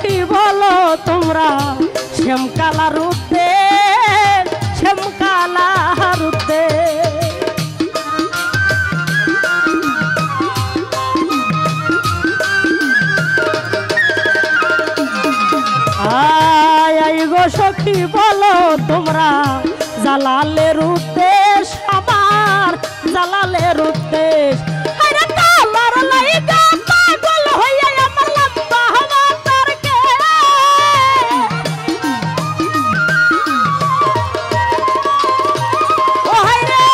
সখী বলো তোমরা শ্যামকালার রূপে শ্যামকালার রূপে আয় গো সখী বলো তোমরা জালালের উদ্দেশ আমার জালালের উদ্দেশ আরে তোমার লাইগা পাগল হইয়া আমার লম্বা হওয়া তারকে ও হায় রে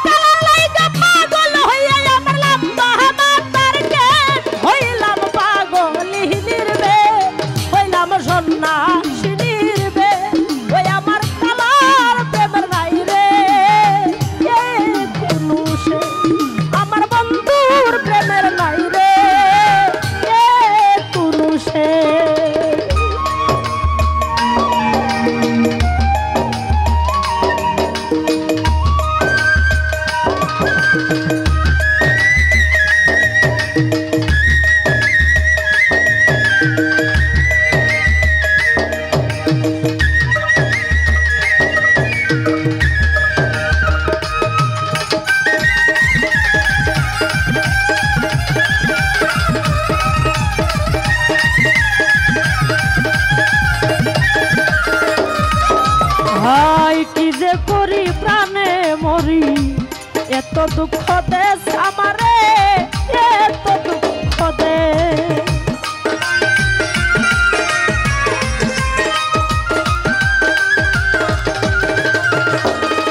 তোমার লাইগা পাগল হইয়া আমার লম্বা হওয়া তারকে হইলাম পাগল নির্বে হইলাম সন্ন্যাসী নির্বে ওই আমার কালার প্রেমের নাই রে কুলুসে আমার বন্ধুর প্রেমের নাই রে কুলুসে হাই কি যে করি প্রাণে মরি এত দুঃখ দেশ আমারে এত দুঃখ দে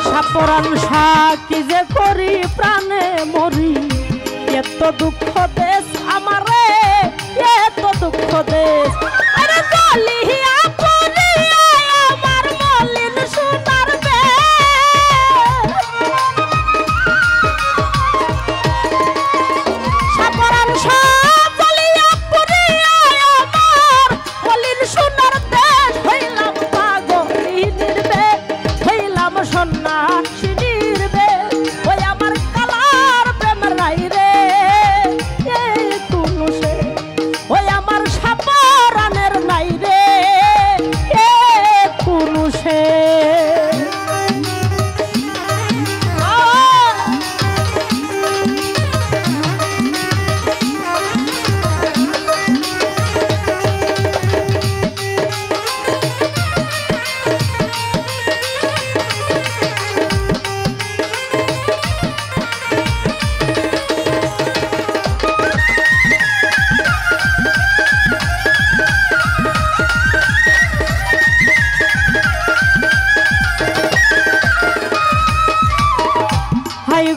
সাপরান কি যে করি প্রাণে মরি এত দুঃখ দেশ আমারে এত দুঃখ দেশ আরে জ্বলিয়া পুরিয়া আমার মলিন সোনার সাপরান জ্বলিয়া পুরিয়া আমার মলিন সোনার দেশ হইলাম পাগল নির্বে হইলাম সন্ন্যাসী নির্বে ওই আমার কালার প্রেমের নাই রে কুলুসে ওই আমার সাপরানের নাই রে কুলুসে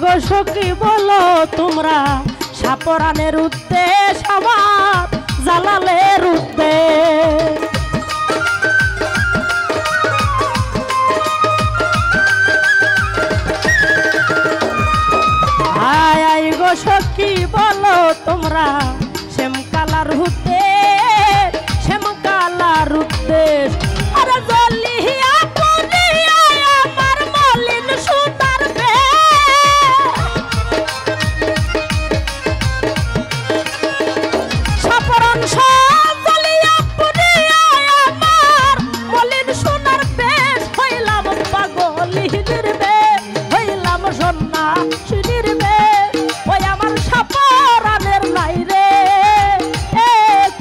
গো সখী বলো তোমরা সাপরানের উদ্দেশ আমার জালালের উদ্দেশ আয় গো সখী বলো তোমরা শ্যামকালার উদ্দেশ শ্যামকালার উদ্দেশ আরে জ্বলিয়া পুরিয়া আমার মলিন সোনার সাপরান জ্বলিয়া পুরিয়া আমার মলিন সোনার বেশ হইলাম পাগল নির্বে হইলাম সন্ন্যাসী নির্বে ওই আমার সাপরানের নাই রে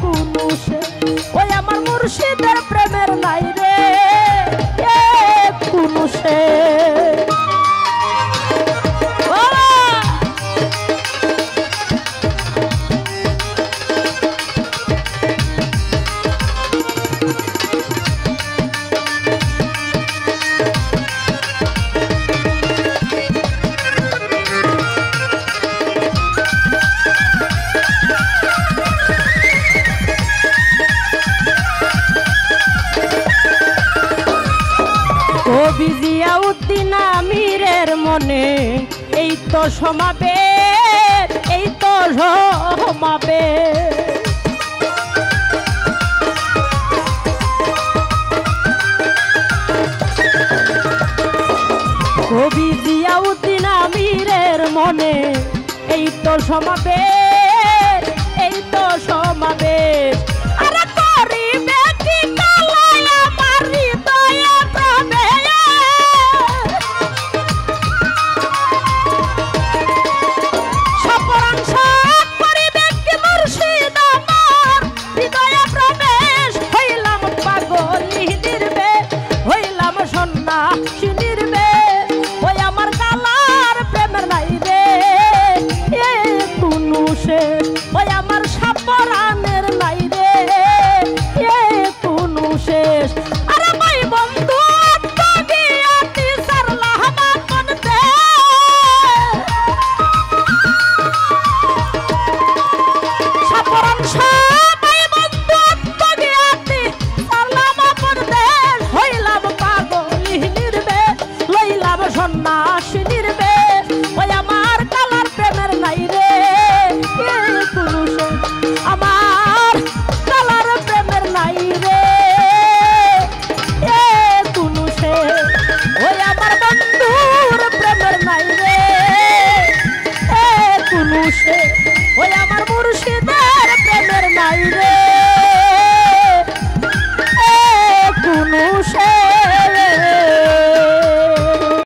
কুলুসে ওই আমার মুর্শিদের প্রেমের নাই রে কুলুসে কবি জিয়াউদ্দিন আমিরের মনে এই তো সমাবেশ এই তো সমাবেশ কবি জিয়াউদ্দিন আমিরের মনে এই তো সমাবেশ